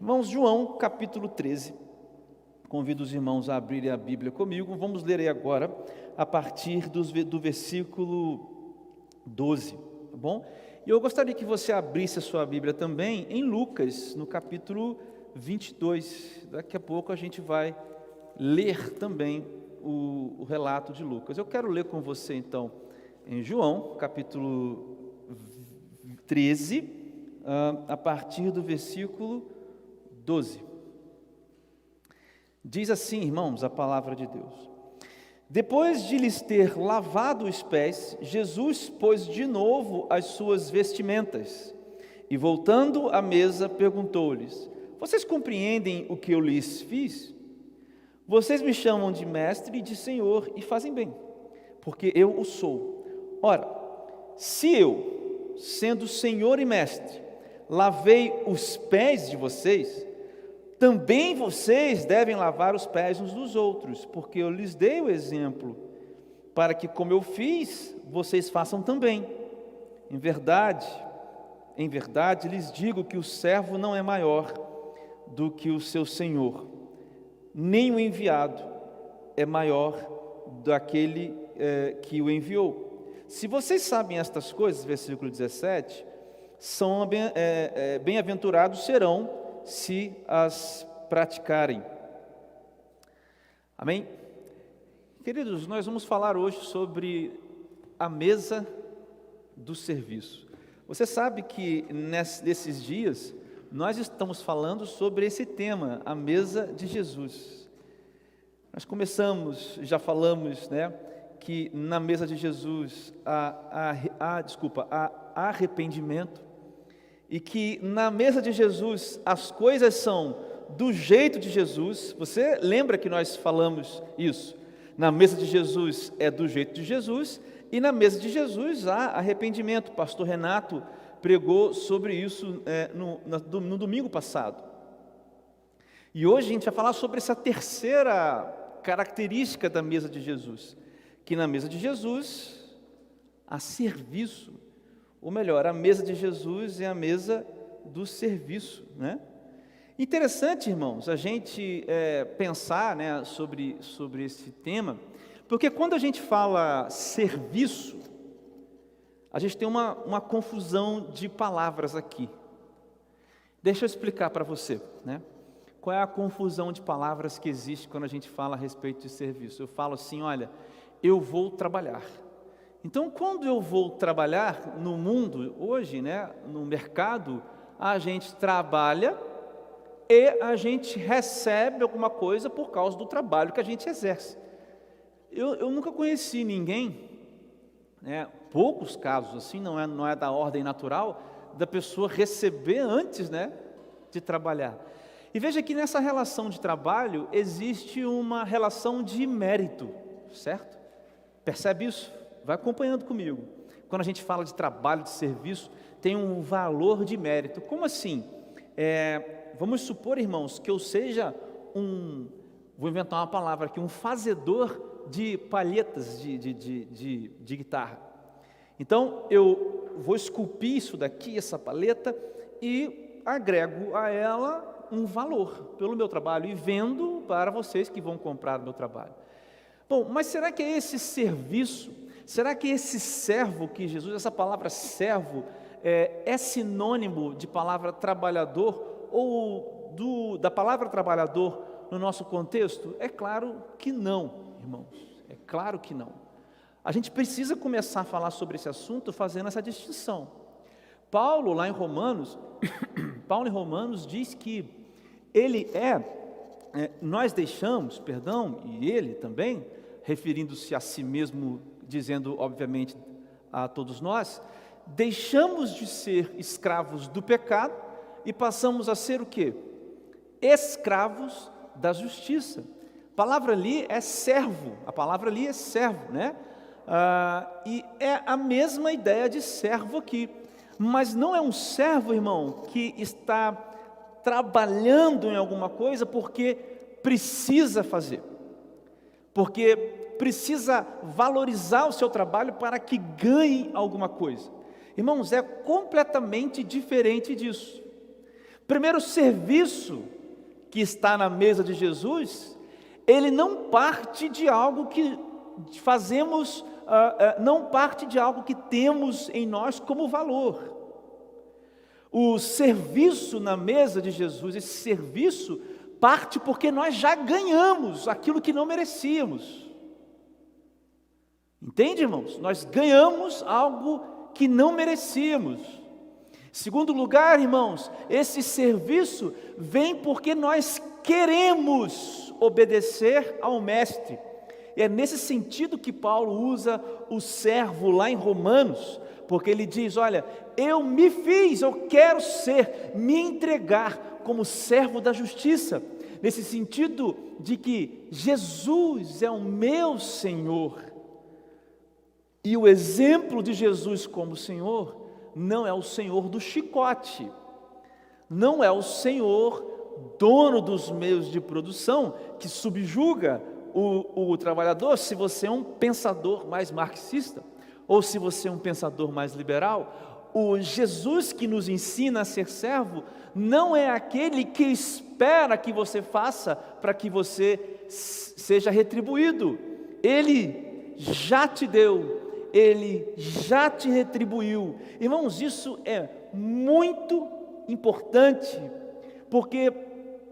Irmãos, João capítulo 13, convido os irmãos a abrirem a Bíblia comigo, vamos ler aí agora, a partir do versículo 12, tá bom? E eu gostaria que você abrisse a sua Bíblia também em Lucas, no capítulo 22, daqui a pouco a gente vai ler também o relato de Lucas. Eu quero ler com você então, em João, capítulo 13, a partir do versículo 12. Diz assim, irmãos, a palavra de Deus: depois de lhes ter lavado os pés, Jesus pôs de novo as suas vestimentas e, voltando à mesa, perguntou-lhes: vocês compreendem o que eu lhes fiz? Vocês me chamam de mestre e de senhor e fazem bem, porque eu o sou. Ora, se eu, sendo senhor e mestre, lavei os pés de vocês, também vocês devem lavar os pés uns dos outros, porque eu lhes dei o exemplo, para que, como eu fiz, vocês façam também. Em verdade, lhes digo que o servo não é maior do que o seu senhor, nem o enviado é maior daquele que o enviou. Se vocês sabem estas coisas, versículo 17, bem-aventurados serão se as praticarem. Amém? Queridos, nós vamos falar hoje sobre a mesa do serviço. Você sabe que nesses dias nós estamos falando sobre esse tema, a mesa de Jesus. Nós já falamos, que na mesa de Jesus há arrependimento, e que na mesa de Jesus as coisas são do jeito de Jesus. Você lembra que nós falamos isso? Na mesa de Jesus é do jeito de Jesus, e na mesa de Jesus há arrependimento. O pastor Renato pregou sobre isso no domingo passado. E hoje a gente vai falar sobre essa terceira característica da mesa de Jesus, que na mesa de Jesus há serviço. Ou melhor, a mesa de Jesus é a mesa do serviço, Interessante, irmãos, a gente pensar, sobre esse tema, porque quando a gente fala serviço, a gente tem uma confusão de palavras aqui. Deixa eu explicar para você, qual é a confusão de palavras que existe quando a gente fala a respeito de serviço. Eu falo assim, olha, eu vou trabalhar. Então, quando eu vou trabalhar no mundo, hoje, no mercado, a gente trabalha e a gente recebe alguma coisa por causa do trabalho que a gente exerce. Eu nunca conheci ninguém, poucos casos assim, não é da ordem natural, da pessoa receber antes, de trabalhar. E veja que nessa relação de trabalho existe uma relação de mérito, certo? Percebe isso? Vai acompanhando comigo. Quando a gente fala de trabalho, de serviço, tem um valor de mérito. Como assim? Vamos supor, irmãos, que eu seja vou inventar uma palavra aqui, um fazedor de palhetas de guitarra. Então, eu vou esculpir isso daqui, essa palheta, e agrego a ela um valor pelo meu trabalho e vendo para vocês que vão comprar o meu trabalho. Bom, mas será que é esse serviço? Será que esse servo que Jesus, essa palavra servo, é sinônimo de palavra trabalhador ou da palavra trabalhador no nosso contexto? É claro que não, irmãos, é claro que não. A gente precisa começar a falar sobre esse assunto fazendo essa distinção. Paulo, lá em Romanos, Paulo em Romanos diz que nós deixamos, e ele também, referindo-se a si mesmo, dizendo, obviamente, a todos nós, deixamos de ser escravos do pecado e passamos a ser o quê? Escravos da justiça. A palavra ali é servo, e é a mesma ideia de servo aqui, mas não é um servo, irmão, que está trabalhando em alguma coisa porque precisa fazer, porque precisa valorizar o seu trabalho para que ganhe alguma coisa. Irmãos, é completamente diferente disso. Primeiro, o serviço que está na mesa de Jesus, ele não parte de algo que fazemos, não parte de algo que temos em nós como valor. O serviço na mesa de Jesus, esse serviço parte porque nós já ganhamos aquilo que não merecíamos. Entende, irmãos? Nós ganhamos algo que não merecíamos. Segundo lugar, irmãos, esse serviço vem porque nós queremos obedecer ao Mestre. E é nesse sentido que Paulo usa o servo lá em Romanos, porque ele diz, olha, eu quero me entregar como servo da justiça, nesse sentido de que Jesus é o meu Senhor, e o exemplo de Jesus como Senhor, não é o Senhor do chicote, não é o Senhor dono dos meios de produção, que subjuga o trabalhador, se você é um pensador mais marxista, ou se você é um pensador mais liberal. O Jesus que nos ensina a ser servo, não é aquele que espera que você faça para que você seja retribuído. Ele já te deu, Ele já te retribuiu. Irmãos, isso é muito importante, porque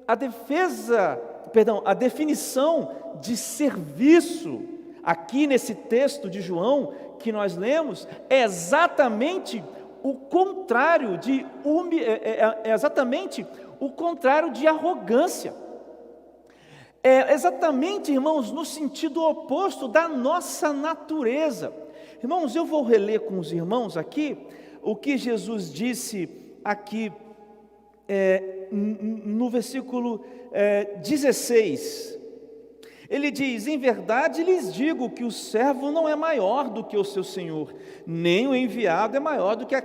a definição de serviço, aqui nesse texto de João, que nós lemos, é exatamente o contrário de arrogância. É exatamente, irmãos, no sentido oposto da nossa natureza. Irmãos, eu vou reler com os irmãos aqui o que Jesus disse aqui no versículo 16. Ele diz, em verdade lhes digo que o servo não é maior do que o seu senhor, nem o enviado é maior do que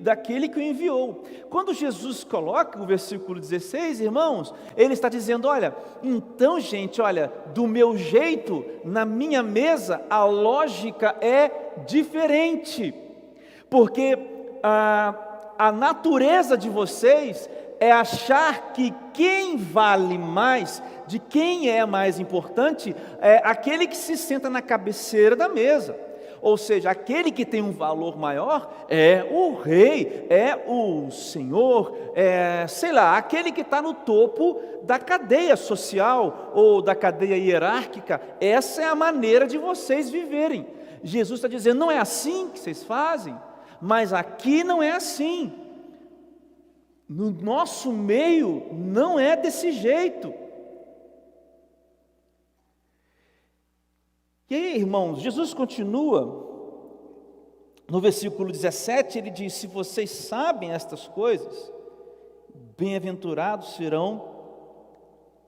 daquele que o enviou. Quando Jesus coloca o versículo 16, irmãos, ele está dizendo, olha, então gente, olha, do meu jeito, na minha mesa, a lógica é diferente, porque a natureza de vocês é achar que quem vale mais, de quem é mais importante, é aquele que se senta na cabeceira da mesa. Ou seja, aquele que tem um valor maior é o rei, é o senhor, aquele que está no topo da cadeia social ou da cadeia hierárquica. Essa é a maneira de vocês viverem. Jesus está dizendo, não é assim que vocês fazem, mas aqui não é assim. No nosso meio não é desse jeito. E aí, irmãos, Jesus continua, no versículo 17, ele diz, se vocês sabem estas coisas, bem-aventurados serão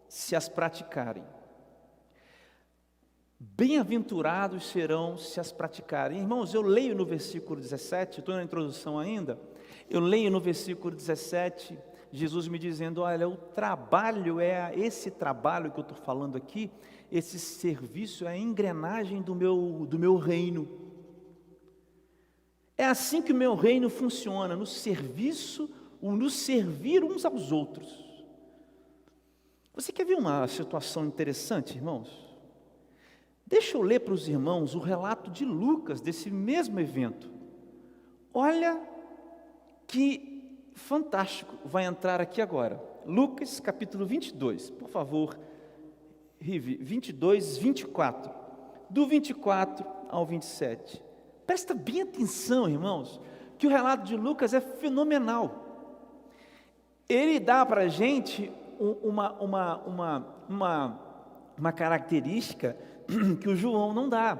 se as praticarem. Bem-aventurados serão se as praticarem. Irmãos, eu leio no versículo 17, estou na introdução ainda, eu leio no versículo 17, Jesus me dizendo, olha, o trabalho esse trabalho que eu estou falando aqui, esse serviço é a engrenagem do meu reino. É assim que o meu reino funciona, no serviço, no servir uns aos outros. Você quer ver uma situação interessante, irmãos? Deixa eu ler para os irmãos o relato de Lucas desse mesmo evento. Olha que fantástico vai entrar aqui agora. Lucas capítulo 22, por favor, Rive, 22, 24. Do 24 ao 27. Presta bem atenção, irmãos, que o relato de Lucas é fenomenal. Ele dá para a gente uma característica que o João não dá.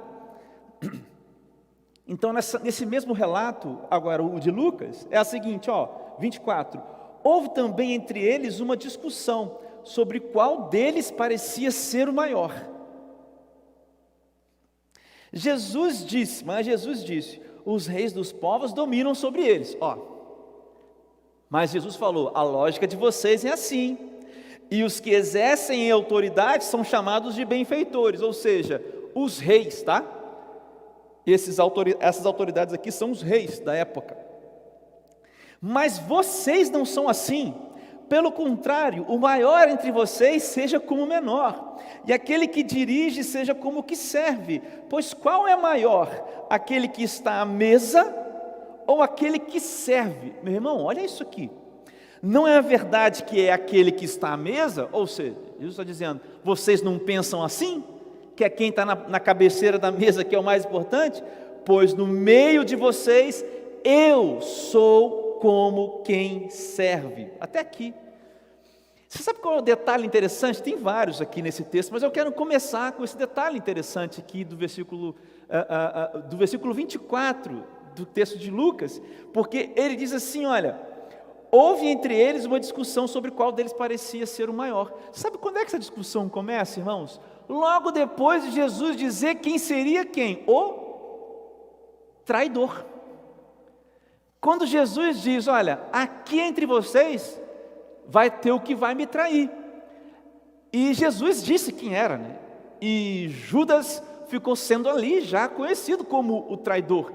Então, nesse mesmo relato, agora o de Lucas, é a seguinte, 24. Houve também entre eles uma discussão sobre qual deles parecia ser o maior. Jesus disse, os reis dos povos dominam sobre eles. Mas Jesus falou, a lógica de vocês é assim, e os que exercem autoridade são chamados de benfeitores, ou seja, os reis, tá? Essas autoridades aqui são os reis da época. Mas vocês não são assim. Pelo contrário, o maior entre vocês seja como o menor, e aquele que dirige seja como o que serve. Pois qual é maior, aquele que está à mesa ou aquele que serve? Meu irmão, olha isso aqui. Não é a verdade que é aquele que está à mesa? Ou seja, Jesus está dizendo, vocês não pensam assim? Que é quem está na cabeceira da mesa que é o mais importante? Pois no meio de vocês, eu sou como quem serve. Até aqui. Você sabe qual é o detalhe interessante? Tem vários aqui nesse texto, mas eu quero começar com esse detalhe interessante aqui do versículo 24 do texto de Lucas, porque ele diz assim, olha, houve entre eles uma discussão sobre qual deles parecia ser o maior. Sabe quando é que essa discussão começa, irmãos? Logo depois de Jesus dizer quem seria quem? O traidor. Quando Jesus diz, olha, aqui entre vocês vai ter o que vai me trair. E Jesus disse quem era, né? E Judas ficou sendo ali já conhecido como o traidor.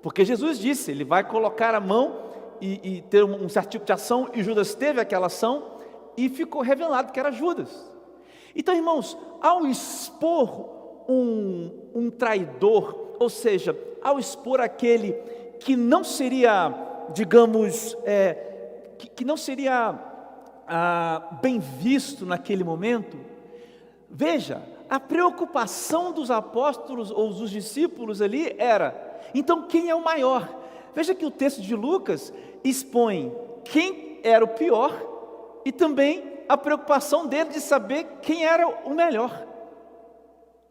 Porque Jesus disse, ele vai colocar a mão e ter um certo tipo de ação, e Judas teve aquela ação, e ficou revelado que era Judas. Então, irmãos, ao expor um traidor, ou seja, ao expor aquele que não seria, digamos, que não seria bem visto naquele momento, veja, a preocupação dos apóstolos ou dos discípulos ali era, então quem é o maior? Veja que o texto de Lucas expõe quem era o pior e também a preocupação dele de saber quem era o melhor.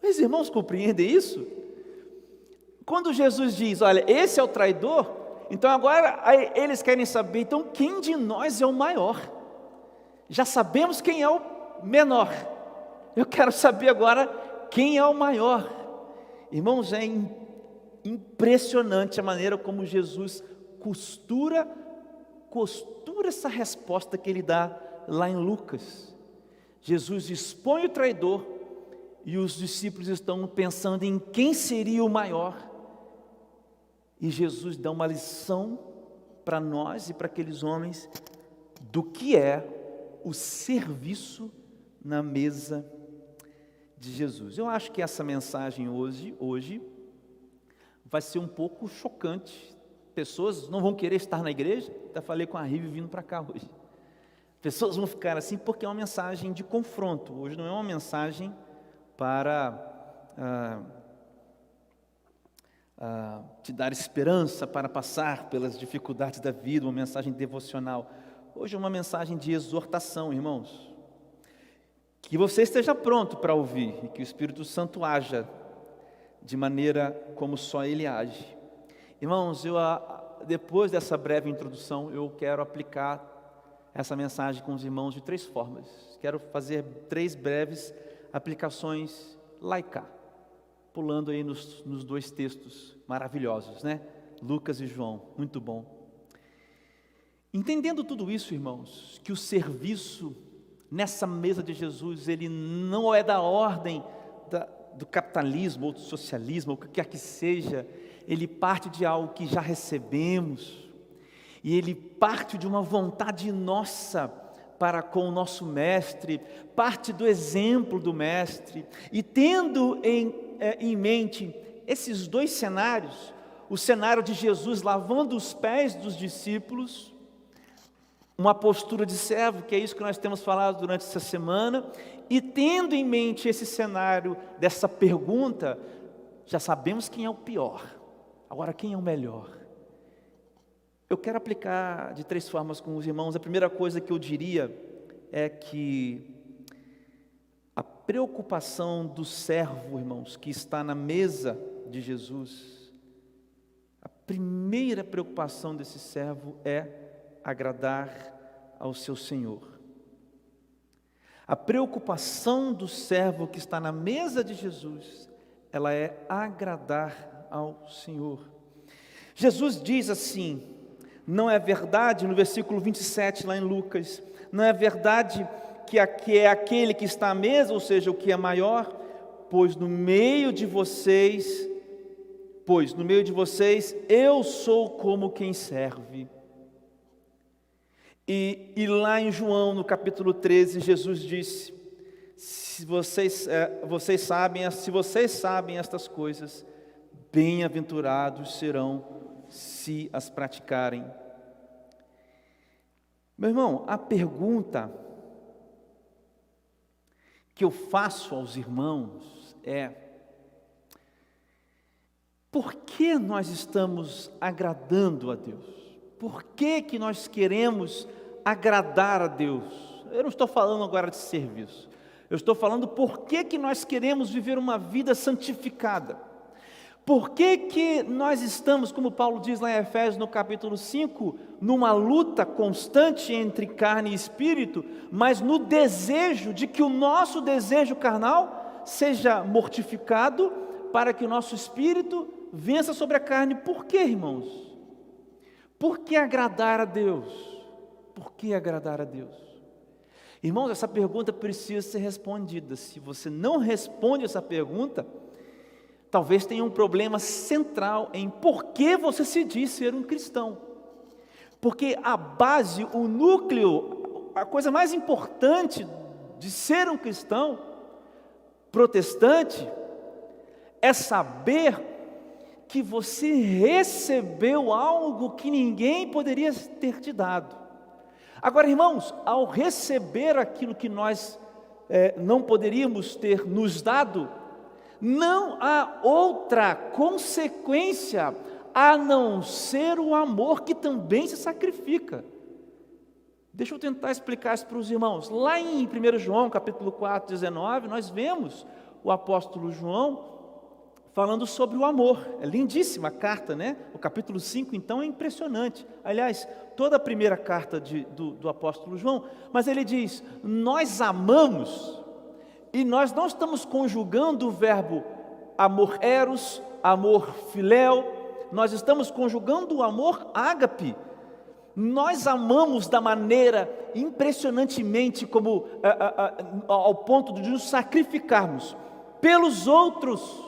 Os irmãos compreendem isso? Quando Jesus diz, olha, esse é o traidor, então agora eles querem saber, então quem de nós é o maior? Já sabemos quem é o menor, eu quero saber agora quem é o maior. Irmãos, é impressionante a maneira como Jesus costura essa resposta que ele dá lá em Lucas. Jesus expõe o traidor e os discípulos estão pensando em quem seria o maior. E Jesus dá uma lição para nós e para aqueles homens do que é o serviço na mesa de Jesus. Eu acho que essa mensagem hoje vai ser um pouco chocante. Pessoas não vão querer estar na igreja. Até falei com a Rive vindo para cá hoje. Pessoas vão ficar assim porque é uma mensagem de confronto. Hoje não é uma mensagem para te dar esperança para passar pelas dificuldades da vida, uma mensagem devocional. Hoje é uma mensagem de exortação, irmãos. Que você esteja pronto para ouvir e que o Espírito Santo haja de maneira como só Ele age. Irmãos, depois dessa breve introdução, eu quero aplicar essa mensagem com os irmãos de 3 formas. Quero fazer 3 breves aplicações laicá, pulando aí nos 2 textos maravilhosos, né? Lucas e João, muito bom. Entendendo tudo isso, irmãos, que o serviço nessa mesa de Jesus, ele não é da ordem do capitalismo ou do socialismo, ou o que quer que seja, ele parte de algo que já recebemos, e ele parte de uma vontade nossa para com o nosso mestre, parte do exemplo do mestre, e tendo em mente esses 2 cenários, o cenário de Jesus lavando os pés dos discípulos, uma postura de servo, que é isso que nós temos falado durante essa semana, e tendo em mente esse cenário dessa pergunta, já sabemos quem é o pior, agora quem é o melhor? Eu quero aplicar de 3 formas com os irmãos. A primeira coisa que eu diria é que a preocupação do servo, irmãos, que está na mesa de Jesus, a primeira preocupação desse servo é agradar ao seu Senhor. A preocupação do servo que está na mesa de Jesus, ela é agradar ao Senhor. Jesus diz assim, não é verdade, no versículo 27 lá em Lucas, não é verdade que é aquele que está à mesa, ou seja, o que é maior, pois no meio de vocês eu sou como quem serve. E lá em João, no capítulo 13, Jesus disse: se vocês sabem estas coisas, bem-aventurados serão se as praticarem. Meu irmão, a pergunta que eu faço aos irmãos é: por que nós estamos agradando a Deus? Por que nós queremos agradar a Deus? Eu não estou falando agora de serviço. Eu estou falando por que nós queremos viver uma vida santificada. Por que nós estamos, como Paulo diz lá em Efésios no capítulo 5, numa luta constante entre carne e espírito, mas no desejo de que o nosso desejo carnal seja mortificado para que o nosso espírito vença sobre a carne. Por quê, irmãos? Por que agradar a Deus? Por que agradar a Deus? Irmãos, essa pergunta precisa ser respondida. Se você não responde essa pergunta, talvez tenha um problema central em por que você se diz ser um cristão. Porque a base, o núcleo, a coisa mais importante de ser um cristão protestante é saber que você recebeu algo que ninguém poderia ter te dado. Agora, irmãos, ao receber aquilo que nós não poderíamos ter nos dado, não há outra consequência a não ser o amor que também se sacrifica. Deixa eu tentar explicar isso para os irmãos. Lá em 1 João, capítulo 4, 19, nós vemos o apóstolo João falando sobre o amor. É lindíssima a carta, né? O capítulo 5, então, é impressionante. Aliás, toda a primeira carta do apóstolo João, mas ele diz: nós amamos, e nós não estamos conjugando o verbo amor eros, amor filéu, nós estamos conjugando o amor ágape. Nós amamos da maneira impressionantemente, como ao ponto de nos sacrificarmos pelos outros,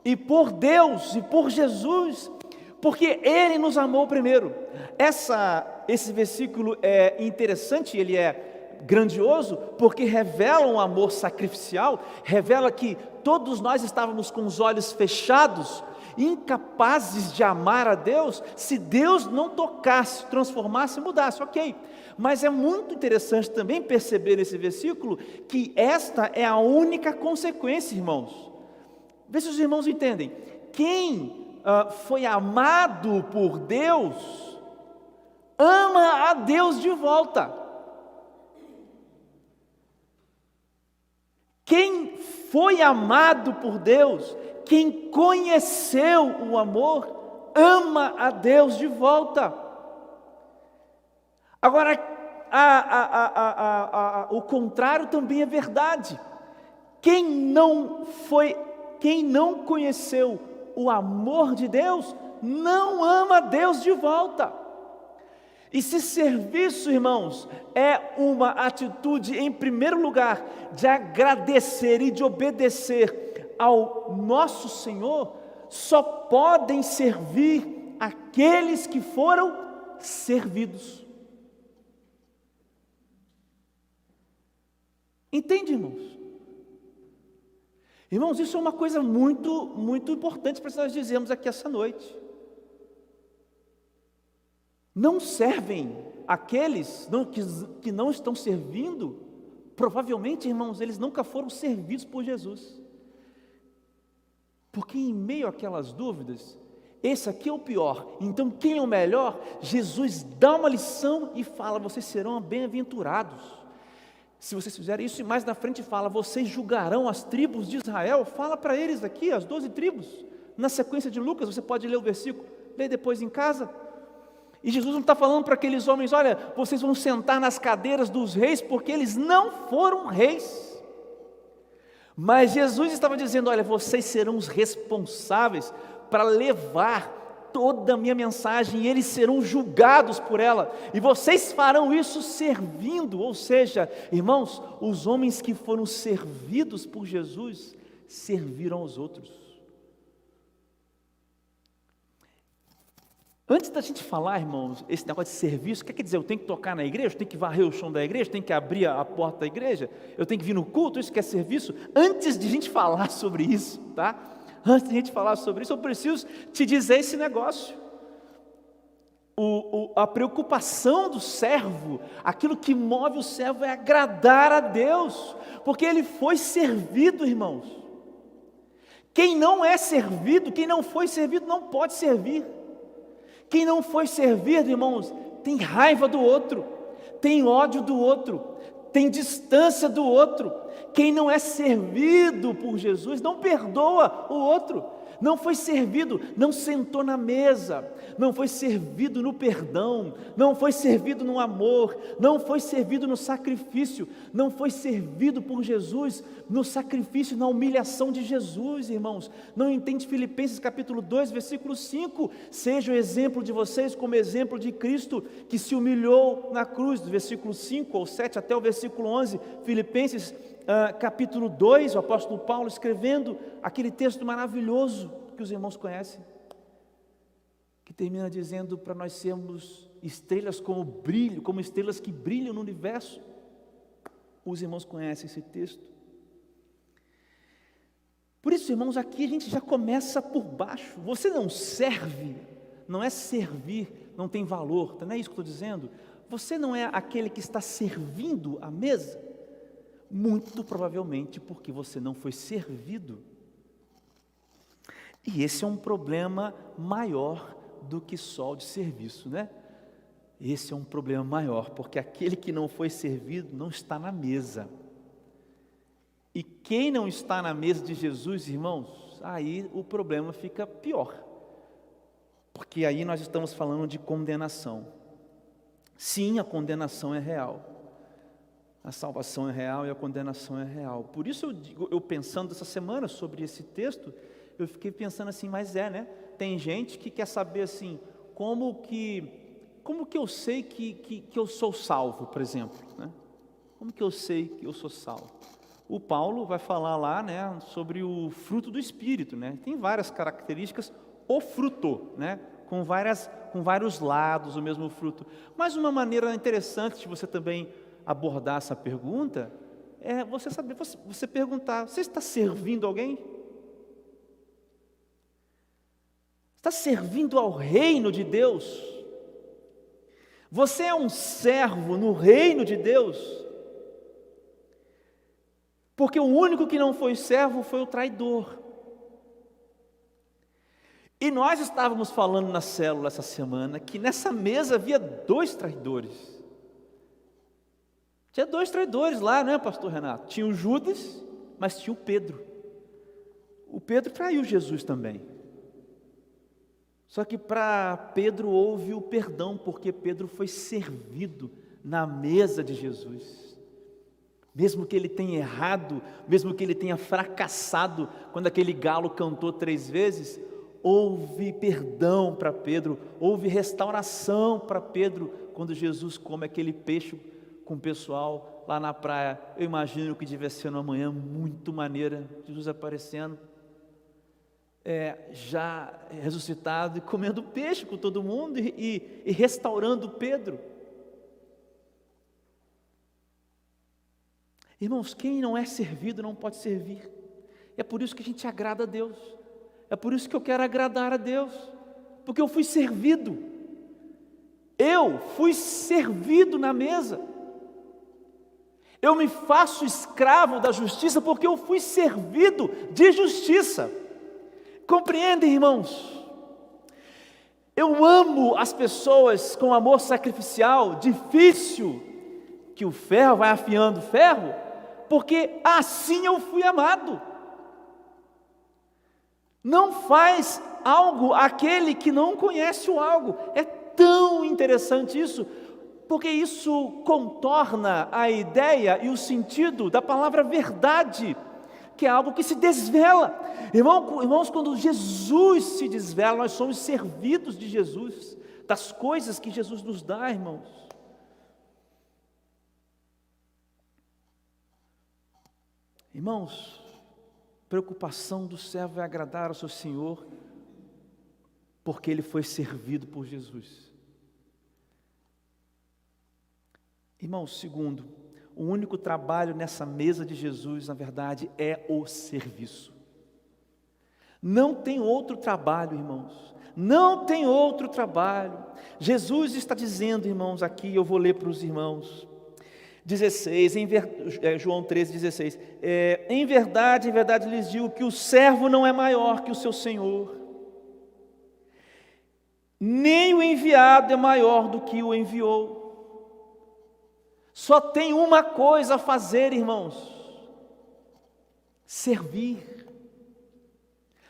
e por Deus, e por Jesus, porque Ele nos amou primeiro. Esse versículo é interessante, ele é grandioso, porque revela um amor sacrificial, revela que todos nós estávamos com os olhos fechados, incapazes de amar a Deus, se Deus não tocasse, transformasse e mudasse, ok. Mas é muito interessante também perceber nesse versículo, que esta é a única consequência, irmãos. Vê se os irmãos entendem. Quem foi amado por Deus, ama a Deus de volta. Quem foi amado por Deus, quem conheceu o amor, ama a Deus de volta. Agora, o contrário também é verdade. Quem não conheceu o amor de Deus, não ama a Deus de volta. E se serviço, irmãos, é uma atitude, em primeiro lugar, de agradecer e de obedecer ao nosso Senhor, só podem servir aqueles que foram servidos. Entende, irmãos? Irmãos, isso é uma coisa muito, muito importante para nós dizermos aqui essa noite. Não servem aqueles que não estão servindo, provavelmente, irmãos, eles nunca foram servidos por Jesus. Porque em meio àquelas dúvidas, esse aqui é o pior, então quem é o melhor? Jesus dá uma lição e fala: vocês serão bem-aventurados se vocês fizerem isso. E mais na frente fala: vocês julgarão as tribos de Israel. Fala para eles aqui, as 12 tribos, na sequência de Lucas. Você pode ler o versículo, lê depois em casa. E Jesus não está falando para aqueles homens: olha, vocês vão sentar nas cadeiras dos reis, porque eles não foram reis. Mas Jesus estava dizendo: olha, vocês serão os responsáveis para levar toda a minha mensagem, e eles serão julgados por ela, e vocês farão isso servindo. Ou seja, irmãos, os homens que foram servidos por Jesus, serviram aos outros. Antes da gente falar, irmãos, esse negócio de serviço, o que quer dizer? Eu tenho que tocar na igreja, eu tenho que varrer o chão da igreja, eu tenho que abrir a porta da igreja, eu tenho que vir no culto, isso que é serviço? Antes de a gente falar sobre isso, tá? Antes de a gente falar sobre isso, eu preciso te dizer esse negócio. A preocupação do servo, aquilo que move o servo é agradar a Deus, porque ele foi servido, irmãos. Quem não é servido, quem não foi servido, não pode servir. Quem não foi servido, irmãos, tem raiva do outro, tem ódio do outro, tem distância do outro. Quem não é servido por Jesus, não perdoa o outro. Não foi servido, não sentou na mesa, não foi servido no perdão, não foi servido no amor, não foi servido no sacrifício, não foi servido por Jesus no sacrifício, na humilhação de Jesus, irmãos. Não entende Filipenses capítulo 2, versículo 5? Seja o exemplo de vocês como exemplo de Cristo, que se humilhou na cruz, do versículo 5 ou 7 até o versículo 11, Filipenses capítulo 2, o apóstolo Paulo escrevendo aquele texto maravilhoso que os irmãos conhecem, que termina dizendo para nós sermos estrelas como brilho, como estrelas que brilham no universo. Os irmãos conhecem esse texto. Por isso, irmãos, aqui a gente já começa por baixo. Você não serve, não é servir, não tem valor, não é isso que eu estou dizendo? Você não é aquele que está servindo a mesa, muito provavelmente porque você não foi servido. E esse é um problema maior do que só o de serviço, né? Esse é um problema maior, porque aquele que não foi servido não está na mesa. E quem não está na mesa de Jesus, irmãos, aí o problema fica pior. Porque aí nós estamos falando de condenação. Sim, a condenação é real. A salvação é real e a condenação é real. Por isso eu pensando essa semana sobre esse texto, eu fiquei pensando assim, mas né? Tem gente que quer saber assim, como que eu sei que eu sou salvo, por exemplo, né? Como que eu sei que eu sou salvo? O Paulo vai falar lá, né, sobre o fruto do Espírito, né? Tem várias características, o fruto, né? Com vários lados, o mesmo fruto. Mas uma maneira interessante de você também abordar essa pergunta é você saber, você perguntar: você está servindo alguém? Está servindo ao reino de Deus? Você é um servo no reino de Deus? Porque o único que não foi servo foi o traidor. E nós estávamos falando na célula essa semana que nessa mesa havia 2 traidores. Tinha 2 traidores lá, né, pastor Renato? Tinha o Judas, mas tinha o Pedro. O Pedro traiu Jesus também. Só que para Pedro houve o perdão, porque Pedro foi servido na mesa de Jesus. Mesmo que ele tenha errado, mesmo que ele tenha fracassado, quando aquele galo cantou 3 vezes, houve perdão para Pedro, houve restauração para Pedro, quando Jesus come aquele peixe com o pessoal lá na praia. Eu imagino que devia ser uma manhã muito maneira, Jesus aparecendo, já ressuscitado e comendo peixe com todo mundo e restaurando Pedro. Irmãos, quem não é servido não pode servir. É por isso que a gente agrada a Deus. É por isso que eu quero agradar a Deus, porque eu fui servido. Eu fui servido na mesa. Eu me faço escravo da justiça porque eu fui servido de justiça. Compreendem, irmãos? Eu amo as pessoas com amor sacrificial, difícil, que o ferro vai afiando o ferro, porque assim eu fui amado. Não faz algo aquele que não conhece o algo. É tão interessante isso, porque isso contorna a ideia e o sentido da palavra verdade, que é algo que se desvela. Irmãos, quando Jesus se desvela, nós somos servidos de Jesus, das coisas que Jesus nos dá, irmãos. Irmãos, preocupação do servo é agradar ao seu Senhor. porque ele foi servido por Jesus. Irmãos, segundo, o único trabalho nessa mesa de Jesus, na verdade, é o serviço. Não tem outro trabalho, irmãos. Não tem outro trabalho. Jesus está dizendo, irmãos, aqui, eu vou ler para os irmãos. 16, João 13,16. Em verdade lhes digo que o servo não é maior que o seu senhor, nem o enviado é maior do que o enviou. Só tem uma coisa a fazer, irmãos: servir.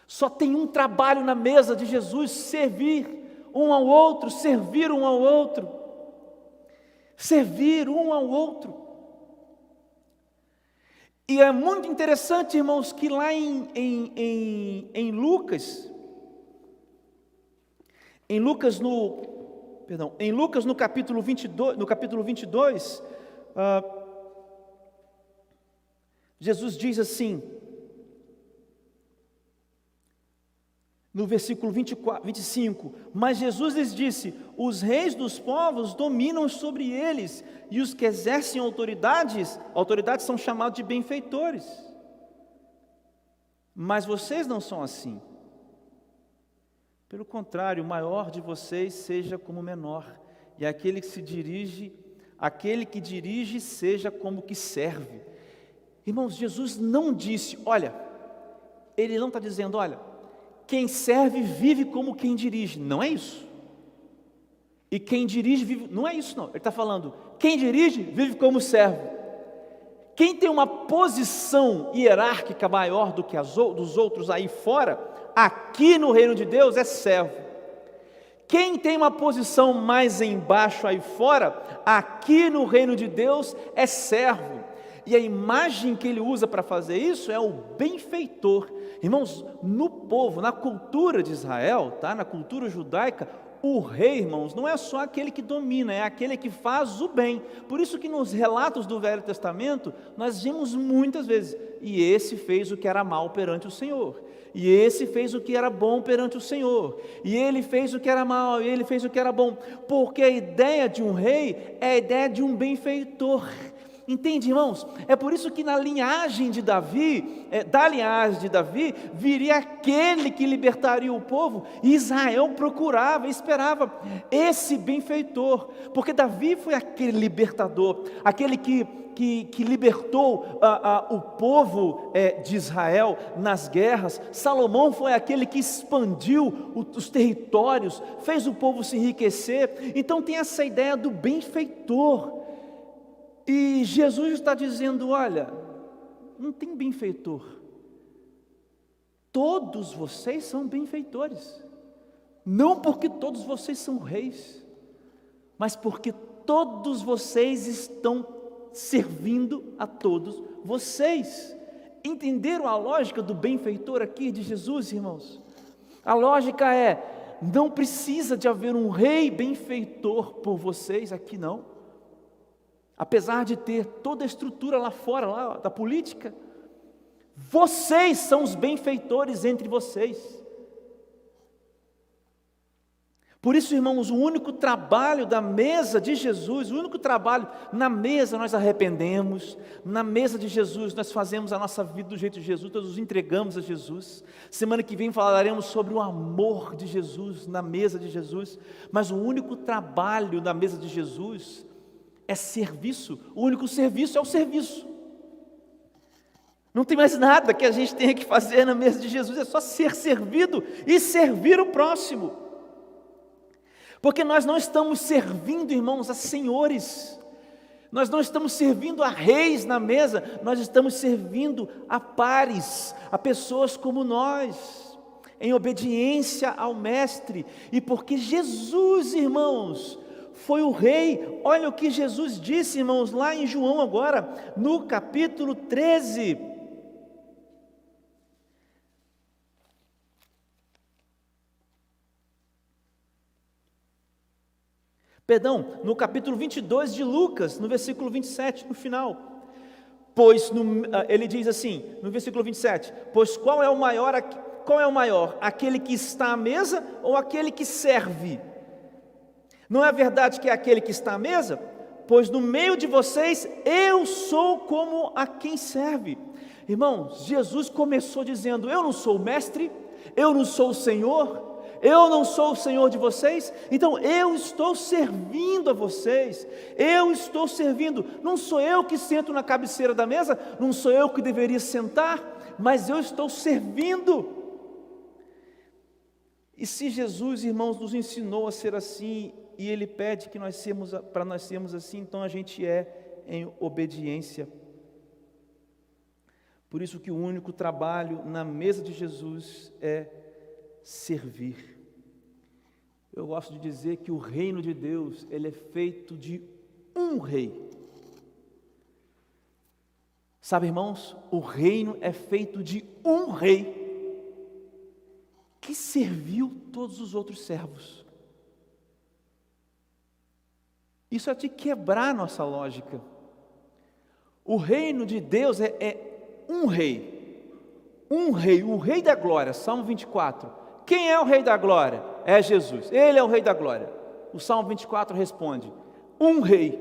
Só tem um trabalho na mesa de Jesus: servir um ao outro, servir um ao outro. Servir um ao outro. E é muito interessante, irmãos, que lá em Lucas, no capítulo 22, Jesus diz assim, no versículo 25, mas Jesus lhes disse: os reis dos povos dominam sobre eles, e os que exercem autoridades são chamados de benfeitores. Mas vocês não são assim. Pelo contrário, o maior de vocês seja como o menor, e aquele que dirige seja como que serve. Irmãos, Jesus não disse, ele não está dizendo, quem serve vive como quem dirige. Não é isso. E quem dirige vive... Não é isso não. Ele está falando, quem dirige vive como servo. Quem tem uma posição hierárquica maior do que dos outros aí fora, aqui no reino de Deus é servo. Quem tem uma posição mais embaixo aí fora, aqui no reino de Deus é servo. E a imagem que ele usa para fazer isso é o benfeitor. Irmãos, no povo, na cultura de Israel, na cultura judaica, o rei, irmãos, não é só aquele que domina, é aquele que faz o bem. Por isso que nos relatos do Velho Testamento, nós vimos muitas vezes, e esse fez o que era mal perante o Senhor, e esse fez o que era bom perante o Senhor, e ele fez o que era mal, e ele fez o que era bom, porque a ideia de um rei é a ideia de um benfeitor. Entende, irmãos? É por isso que da linhagem de Davi, viria aquele que libertaria o povo, e Israel procurava, esperava esse benfeitor, porque Davi foi aquele libertador, aquele que libertou o povo de Israel nas guerras. Salomão foi aquele que expandiu os territórios, fez o povo se enriquecer. Então tem essa ideia do benfeitor. E Jesus está dizendo, não tem benfeitor. Todos vocês são benfeitores. Não porque todos vocês são reis, mas porque todos vocês estão servindo a todos vocês. Entenderam a lógica do benfeitor aqui de Jesus, irmãos? A lógica é, não precisa de haver um rei benfeitor por vocês, aqui não. Apesar de ter toda a estrutura lá fora, lá da política, vocês são os benfeitores entre vocês. Por isso, irmãos, o único trabalho da mesa de Jesus, o único trabalho, na mesa nós arrependemos, na mesa de Jesus nós fazemos a nossa vida do jeito de Jesus, nós nos entregamos a Jesus. Semana que vem falaremos sobre o amor de Jesus na mesa de Jesus, mas o único trabalho da mesa de Jesus é serviço. O único serviço é o serviço. Não tem mais nada que a gente tenha que fazer na mesa de Jesus, é só ser servido e servir o próximo. Porque nós não estamos servindo, irmãos, a senhores, nós não estamos servindo a reis na mesa, nós estamos servindo a pares, a pessoas como nós, em obediência ao Mestre. E porque Jesus, irmãos, foi o rei, olha o que Jesus disse, irmãos, lá em João agora, no capítulo 13. Perdão, no capítulo 22 de Lucas, no versículo 27, no final. Ele diz assim, no versículo 27, pois qual é o maior qual é o maior? Aquele que está à mesa ou aquele que serve? Não é verdade que é aquele que está à mesa? Pois no meio de vocês eu sou como a quem serve. Irmãos, Jesus começou dizendo: eu não sou o mestre, eu não sou o Senhor, eu não sou o Senhor de vocês, então eu estou servindo a vocês, eu estou servindo. Não sou eu que sento na cabeceira da mesa, não sou eu que deveria sentar, mas eu estou servindo. E se Jesus, irmãos, nos ensinou a ser assim, e Ele pede que para nós sermos assim, então a gente é em obediência. Por isso que o único trabalho na mesa de Jesus é servir. Eu gosto de dizer que o reino de Deus, ele é feito de um rei. Sabe, irmãos, o reino é feito de um rei que serviu todos os outros servos. Isso é de quebrar a nossa lógica. O reino de Deus é um rei, o rei da glória. Salmo 24. Quem é o rei da glória? É Jesus, ele é o rei da glória. O Salmo 24 responde: um rei,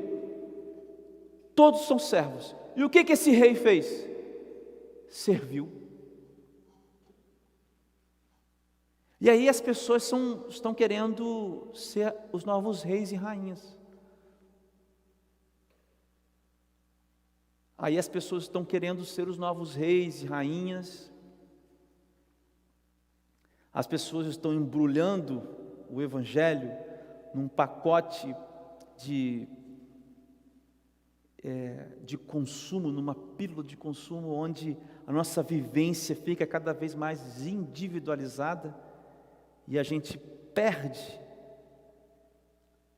todos são servos. E o que esse rei fez? Serviu. E aí as pessoas estão querendo ser os novos reis e rainhas. Aí as pessoas estão querendo ser os novos reis e rainhas. As pessoas estão embrulhando o Evangelho num pacote de consumo, numa pílula de consumo, onde a nossa vivência fica cada vez mais individualizada e a gente perde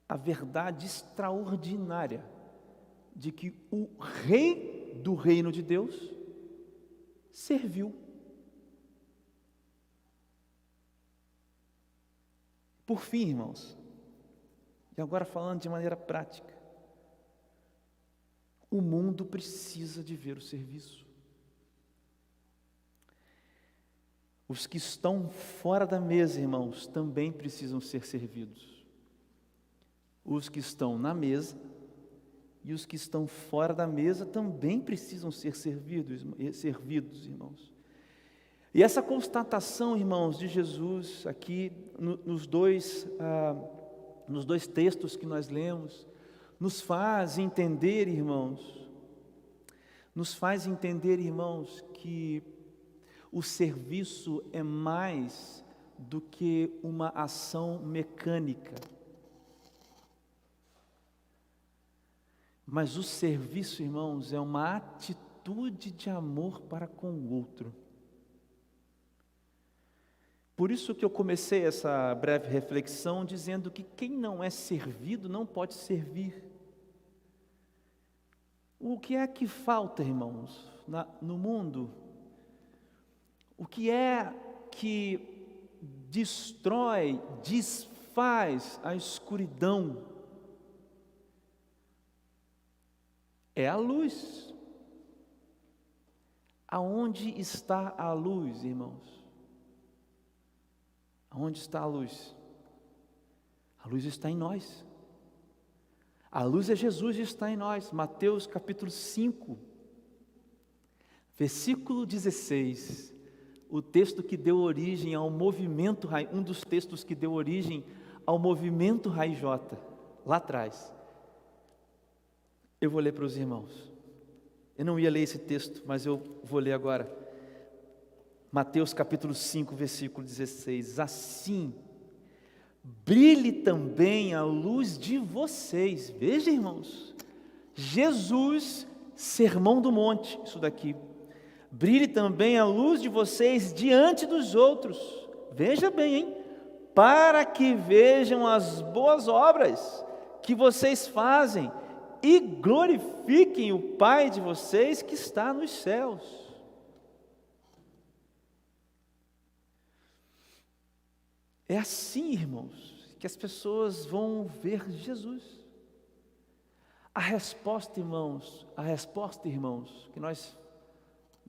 a verdade extraordinária de que o rei do reino de Deus serviu. Por fim, irmãos, e agora falando de maneira prática, o mundo precisa de ver o serviço. Os que estão fora da mesa, irmãos, também precisam ser servidos. Os que estão na mesa e os que estão fora da mesa também precisam ser servidos, irmãos. E essa constatação, irmãos, de Jesus aqui nos dois textos que nós lemos, nos faz entender, irmãos, que o serviço é mais do que uma ação mecânica. Mas o serviço, irmãos, é uma atitude de amor para com o outro. Por isso que eu comecei essa breve reflexão dizendo que quem não é servido não pode servir. O que é que falta, irmãos, no mundo? O que é que destrói, desfaz a escuridão? É a luz. Aonde está a luz, irmãos? Aonde está a luz? A luz está em nós. A luz é Jesus e está em nós. Mateus capítulo 5, versículo 16. O texto que deu origem ao movimento, um dos textos que deu origem ao movimento Rai J, lá atrás. Eu vou ler para os irmãos. Eu não ia ler esse texto, mas eu vou ler agora. Mateus capítulo 5, versículo 16. Assim, brilhe também a luz de vocês. Veja, irmãos, Jesus, Sermão do Monte, isso daqui. Brilhe também a luz de vocês diante dos outros. Veja bem, hein? Para que vejam as boas obras que vocês fazem e glorifiquem o Pai de vocês que está nos céus. É assim, irmãos, que as pessoas vão ver Jesus. A resposta, irmãos, que nós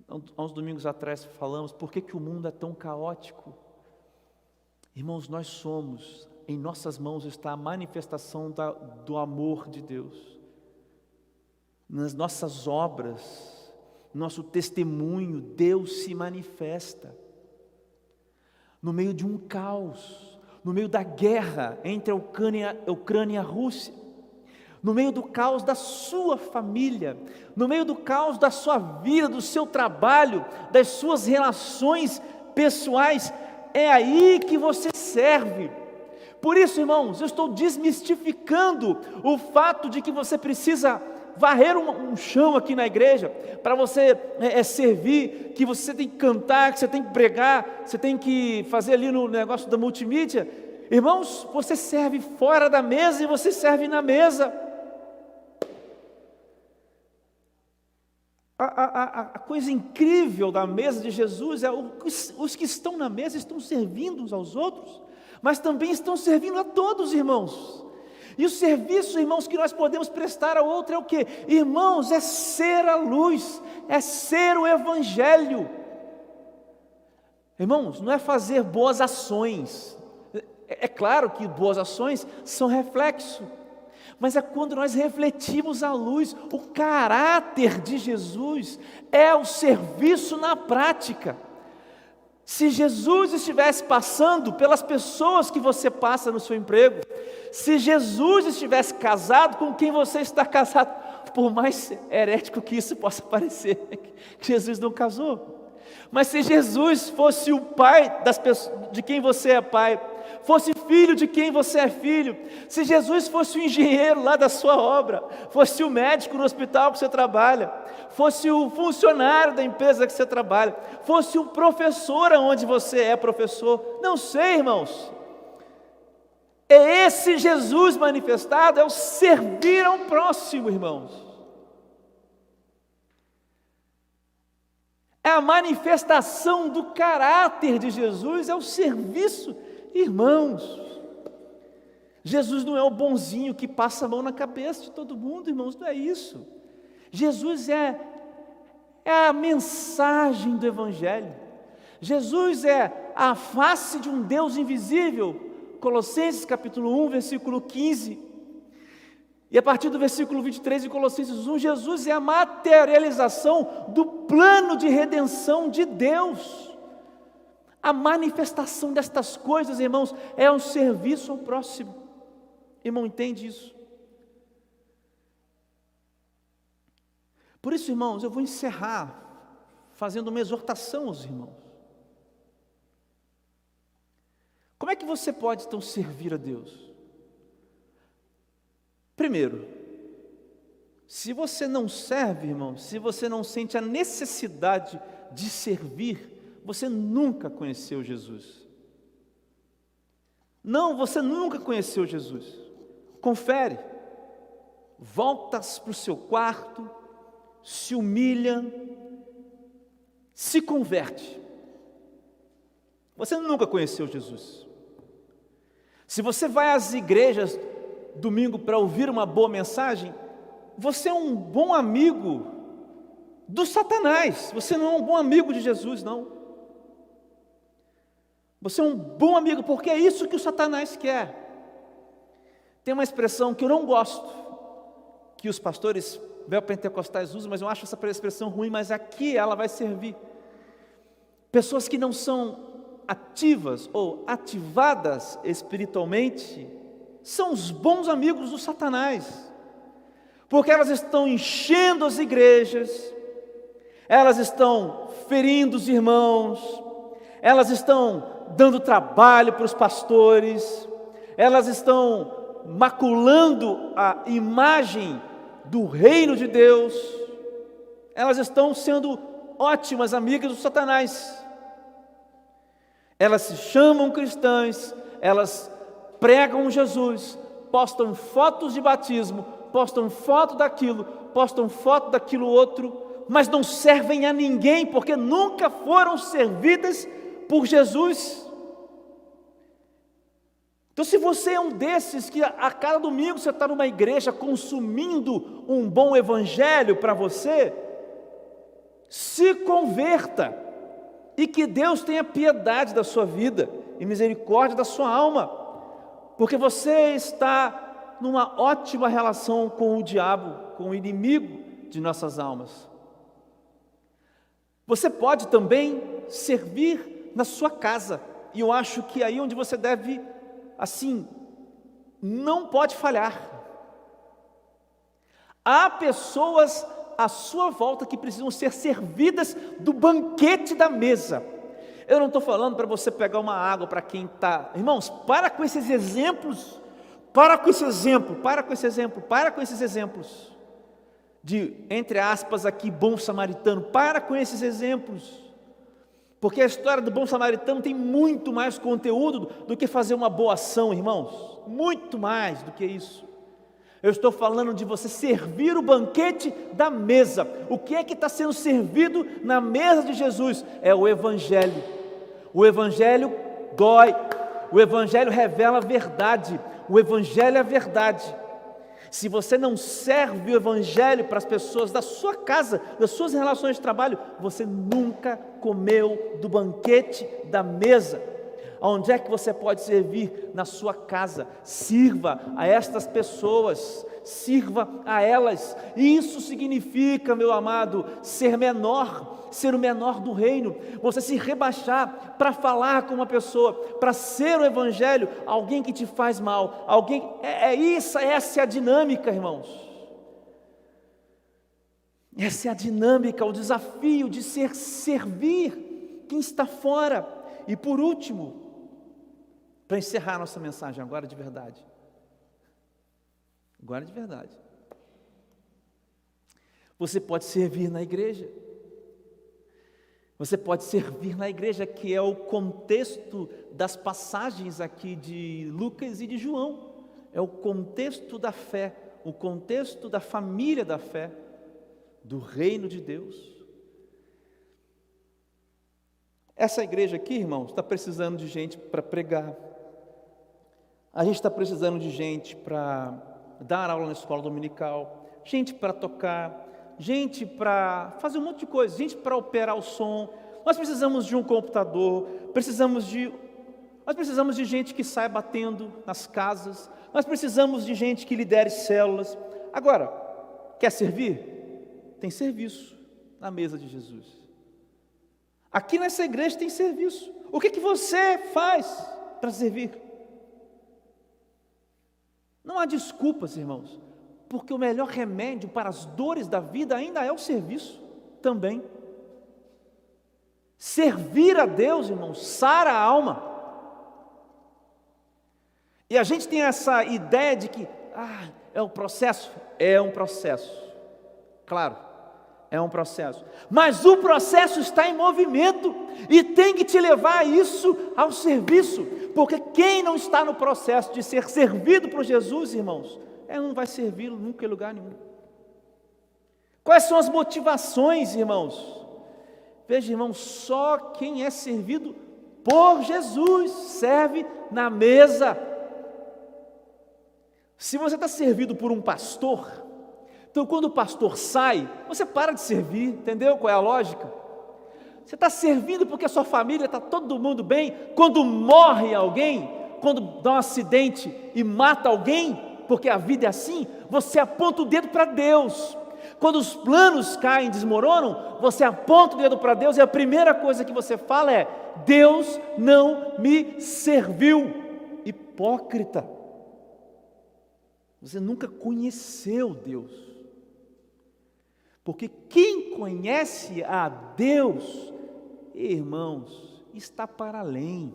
Há uns domingos atrás falamos, por que o mundo é tão caótico? Irmãos, nós somos, em nossas mãos está a manifestação do amor de Deus. Nas nossas obras, nosso testemunho, Deus se manifesta. No meio de um caos, no meio da guerra entre a Ucrânia e a Rússia, no meio do caos da sua família, no meio do caos da sua vida, do seu trabalho, das suas relações pessoais, é aí que você serve. Por isso, irmãos, eu estou desmistificando o fato de que você precisa varrer um chão aqui na igreja, para você servir, que você tem que cantar, que você tem que pregar, você tem que fazer ali no negócio da multimídia. Irmãos, você serve fora da mesa e você serve na mesa. A coisa incrível da mesa de Jesus é os que estão na mesa estão servindo uns aos outros, mas também estão servindo a todos, irmãos. E o serviço, irmãos, que nós podemos prestar ao outro é o quê? Irmãos, é ser a luz, é ser o Evangelho. Irmãos, não é fazer boas ações. É claro que boas ações são reflexo, mas é quando nós refletimos a luz, o caráter de Jesus é o serviço na prática. Se Jesus estivesse passando pelas pessoas que você passa no seu emprego, se Jesus estivesse casado com quem você está casado, por mais herético que isso possa parecer, que Jesus não casou, mas se Jesus fosse o pai das pessoas, de quem você é pai, fosse filho de quem você é filho, se Jesus fosse o engenheiro lá da sua obra, fosse o médico no hospital que você trabalha, fosse o funcionário da empresa que você trabalha, fosse o professor onde você é professor, não sei, irmãos, é esse Jesus manifestado, é o servir ao próximo, irmãos. É a manifestação do caráter de Jesus, é o serviço, irmãos. Jesus não é o bonzinho que passa a mão na cabeça de todo mundo, irmãos, não é isso. Jesus é a mensagem do Evangelho. Jesus é a face de um Deus invisível. Colossenses capítulo 1, versículo 15. E a partir do versículo 23 de Colossenses 1, Jesus é a materialização do plano de redenção de Deus. A manifestação destas coisas, irmãos, é um serviço ao próximo. Irmão, entende isso? Por isso, irmãos, eu vou encerrar fazendo uma exortação aos irmãos. Como é que você pode, então, servir a Deus? Primeiro, se você não serve, irmão, se você não sente a necessidade de servir, você nunca conheceu Jesus. Não, você nunca conheceu Jesus. Confere. Voltas para o seu quarto, se humilha, se converte. Você nunca conheceu Jesus. Se você vai às igrejas domingo para ouvir uma boa mensagem, você é um bom amigo do Satanás, você não é um bom amigo de Jesus, não. Você é um bom amigo, porque é isso que o Satanás quer. Tem uma expressão que eu não gosto, que os pastores neopentecostais usam, mas eu acho essa expressão ruim, mas aqui ela vai servir. Pessoas que não são ativas ou ativadas espiritualmente, são os bons amigos do Satanás, porque elas estão enchendo as igrejas, elas estão ferindo os irmãos, elas estão dando trabalho para os pastores, elas estão maculando a imagem do reino de Deus, elas estão sendo ótimas amigas do Satanás. Elas se chamam cristãs, elas pregam Jesus, postam fotos de batismo, postam foto daquilo, postam foto daquilo outro, mas não servem a ninguém, porque nunca foram servidas por Jesus. Então, se você é um desses que a cada domingo você está numa igreja consumindo um bom evangelho para você, se converta e que Deus tenha piedade da sua vida e misericórdia da sua alma, porque você está numa ótima relação com o diabo, com o inimigo de nossas almas. Você pode também servir na sua casa, e eu acho que aí onde você deve, assim, não pode falhar. Há pessoas à sua volta que precisam ser servidas do banquete da mesa. Eu não estou falando para você pegar uma água para quem está... Irmãos, para com esses exemplos, para com esses exemplos de, entre aspas aqui, bom samaritano. Para com esses exemplos, porque a história do bom samaritano tem muito mais conteúdo do que fazer uma boa ação, irmãos, muito mais do que isso. Eu estou falando de você servir o banquete da mesa. O que é que está sendo servido na mesa de Jesus? É o Evangelho. O Evangelho dói, o Evangelho revela a verdade, o Evangelho é a verdade. Se você não serve o Evangelho para as pessoas da sua casa, das suas relações de trabalho, você nunca comeu do banquete da mesa. Onde é que você pode servir? Na sua casa. Sirva a estas pessoas, sirva a elas. Isso significa, meu amado, ser menor, ser o menor do reino. Você se rebaixar para falar com uma pessoa, para ser o Evangelho, alguém que te faz mal, alguém. Essa é a dinâmica, irmãos. Essa é a dinâmica, o desafio de servir quem está fora. E por último, para encerrar nossa mensagem agora de verdade, você pode servir na igreja. Você pode servir na igreja, que é o contexto das passagens aqui de Lucas e de João. É o contexto da fé, o contexto da família da fé, do reino de Deus. Essa igreja aqui, irmãos, está precisando de gente para pregar. A gente está precisando de gente para dar aula na escola dominical, gente para tocar, gente para fazer um monte de coisa, gente para operar o som. Nós precisamos de um computador, precisamos de gente que saia batendo nas casas, nós precisamos de gente que lidere células. Agora, quer servir? Tem serviço na mesa de Jesus. Aqui nessa igreja tem serviço. O que você faz para servir? Não há desculpas, irmãos, porque o melhor remédio para as dores da vida ainda é o serviço também. Servir a Deus, irmãos, sara a alma. E a gente tem essa ideia de que, é um processo. É um processo, claro, é um processo. Mas o processo está em movimento e tem que te levar a isso, ao serviço. Porque quem não está no processo de ser servido por Jesus, irmãos, não vai servi-lo nunca em lugar nenhum. Quais são as motivações, irmãos? Veja, irmãos, só quem é servido por Jesus serve na mesa. Se você está servido por um pastor, então quando o pastor sai, você para de servir, entendeu qual é a lógica? Você está servindo porque a sua família está todo mundo bem. Quando morre alguém, quando dá um acidente e mata alguém, porque a vida é assim, você aponta o dedo para Deus. Quando os planos caem, desmoronam, você aponta o dedo para Deus e a primeira coisa que você fala é: Deus não me serviu. Hipócrita. Você nunca conheceu Deus. Porque quem conhece a Deus, irmãos, está para além.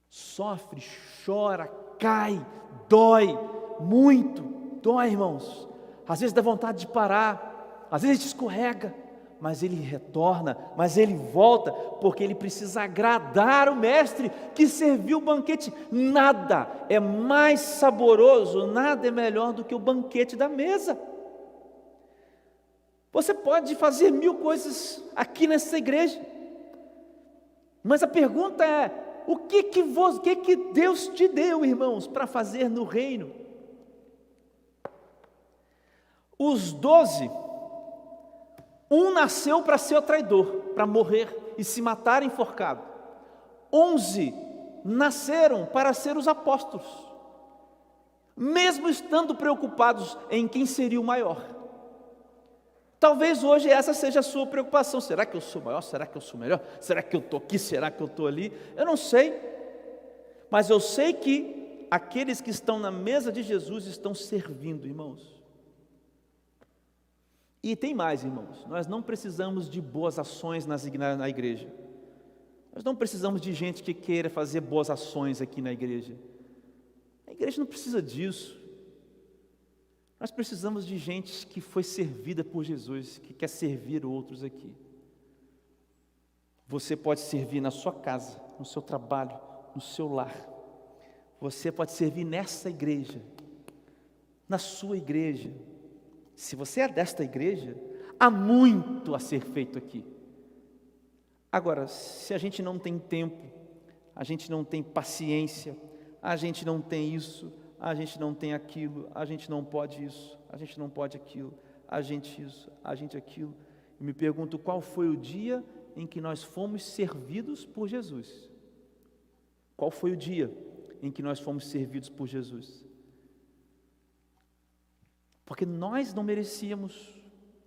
Sofre, chora, cai, dói muito. Dói, irmãos. Às vezes dá vontade de parar, às vezes escorrega, mas ele retorna, mas ele volta, porque ele precisa agradar o mestre que serviu o banquete. Nada é mais saboroso, nada é melhor do que o banquete da mesa. Você pode fazer 1000 coisas aqui nessa igreja, mas a pergunta é: o que Deus te deu, irmãos, para fazer no reino? Os 12, Um nasceu para ser o traidor, para morrer e se matar enforcado. 11 nasceram para ser os apóstolos, mesmo estando preocupados em quem seria o maior. Talvez hoje essa seja a sua preocupação. Será que eu sou maior? Será que eu sou melhor? Será que eu estou aqui? Será que eu estou ali? Eu não sei, mas eu sei que aqueles que estão na mesa de Jesus estão servindo, irmãos. E tem mais, irmãos, nós não precisamos de boas ações na igreja. Nós não precisamos de gente que queira fazer boas ações aqui na igreja. A igreja não precisa disso. Nós precisamos de gente que foi servida por Jesus, que quer servir outros aqui. Você pode servir na sua casa, no seu trabalho, no seu lar. Você pode servir nessa igreja, na sua igreja. Se você é desta igreja, há muito a ser feito aqui. Agora, se a gente não tem tempo, a gente não tem paciência, a gente não tem isso, a gente não tem aquilo, a gente não pode isso, a gente não pode aquilo, a gente isso, a gente aquilo. Eu me pergunto qual foi o dia em que nós fomos servidos por Jesus? Qual foi o dia em que nós fomos servidos por Jesus? Porque nós não merecíamos,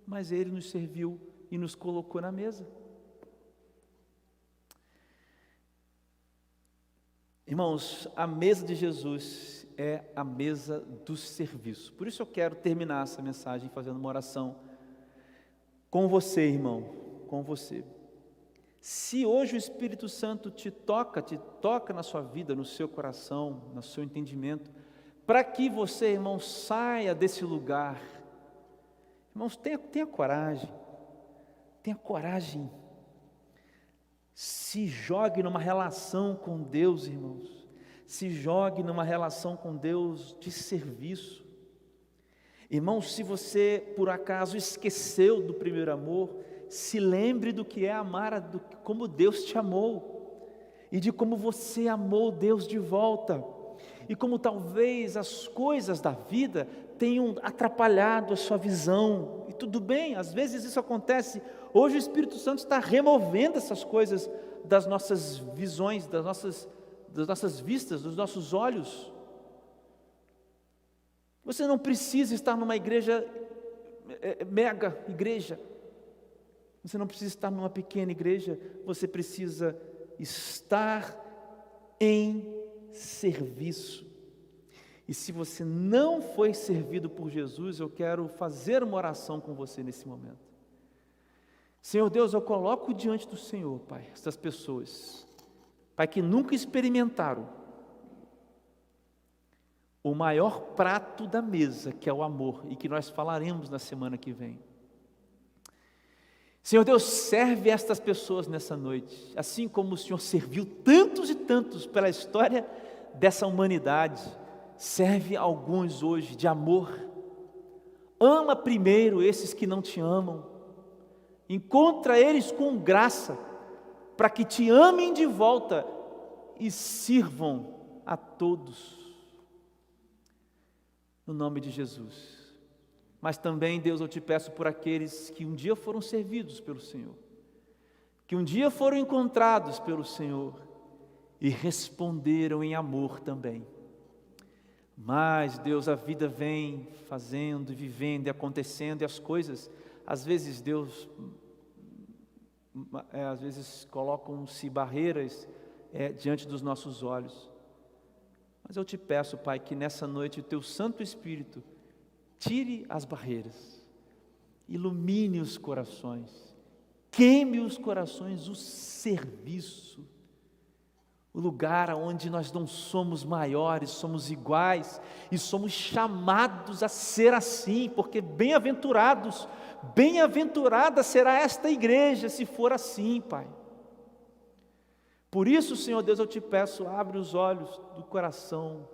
mas Ele nos serviu e nos colocou na mesa. Irmãos, a mesa de Jesus é a mesa do serviço. Por isso eu quero terminar essa mensagem fazendo uma oração com você, irmão, com você. Se hoje o Espírito Santo te toca na sua vida, no seu coração, no seu entendimento, para que você, irmão, saia desse lugar. Irmãos, tenha coragem, se jogue numa relação com Deus, irmãos, se jogue numa relação com Deus de serviço. Irmãos, se você por acaso esqueceu do primeiro amor, se lembre do que é amar, como Deus te amou, e de como você amou Deus de volta, e como talvez as coisas da vida tenham atrapalhado a sua visão, e tudo bem, às vezes isso acontece. Hoje o Espírito Santo está removendo essas coisas das nossas visões, das nossas vistas, dos nossos olhos. Você não precisa estar numa igreja, mega igreja, você não precisa estar numa pequena igreja, você precisa estar em serviço. E se você não foi servido por Jesus, eu quero fazer uma oração com você nesse momento. Senhor Deus, eu coloco diante do Senhor, Pai, essas pessoas, Pai, que nunca experimentaram o maior prato da mesa, que é o amor, e que nós falaremos na semana que vem. Senhor Deus, serve estas pessoas nessa noite, assim como o Senhor serviu tantos e tantos pela história dessa humanidade. Serve alguns hoje de amor. Ama primeiro esses que não te amam. Encontra eles com graça, para que te amem de volta e sirvam a todos. No nome de Jesus. Mas também, Deus, eu te peço por aqueles que um dia foram servidos pelo Senhor, que um dia foram encontrados pelo Senhor e responderam em amor também. Mas, Deus, a vida vem fazendo e vivendo e acontecendo, e as coisas, às vezes, Deus, às vezes colocam-se barreiras diante dos nossos olhos. Mas eu te peço, Pai, que nessa noite o Teu Santo Espírito tire as barreiras, ilumine os corações, queime os corações, o serviço, o lugar onde nós não somos maiores, somos iguais e somos chamados a ser assim, porque bem-aventurada será esta igreja se for assim, Pai. Por isso, Senhor Deus, eu te peço, abre os olhos do coração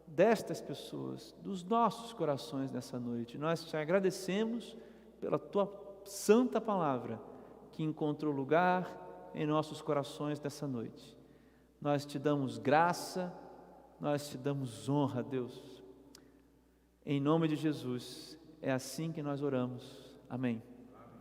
destas pessoas, dos nossos corações nessa noite. Nós te agradecemos pela Tua santa palavra, que encontrou lugar em nossos corações nessa noite. Nós te damos graça, nós te damos honra, Deus. Em nome de Jesus, é assim que nós oramos. Amém.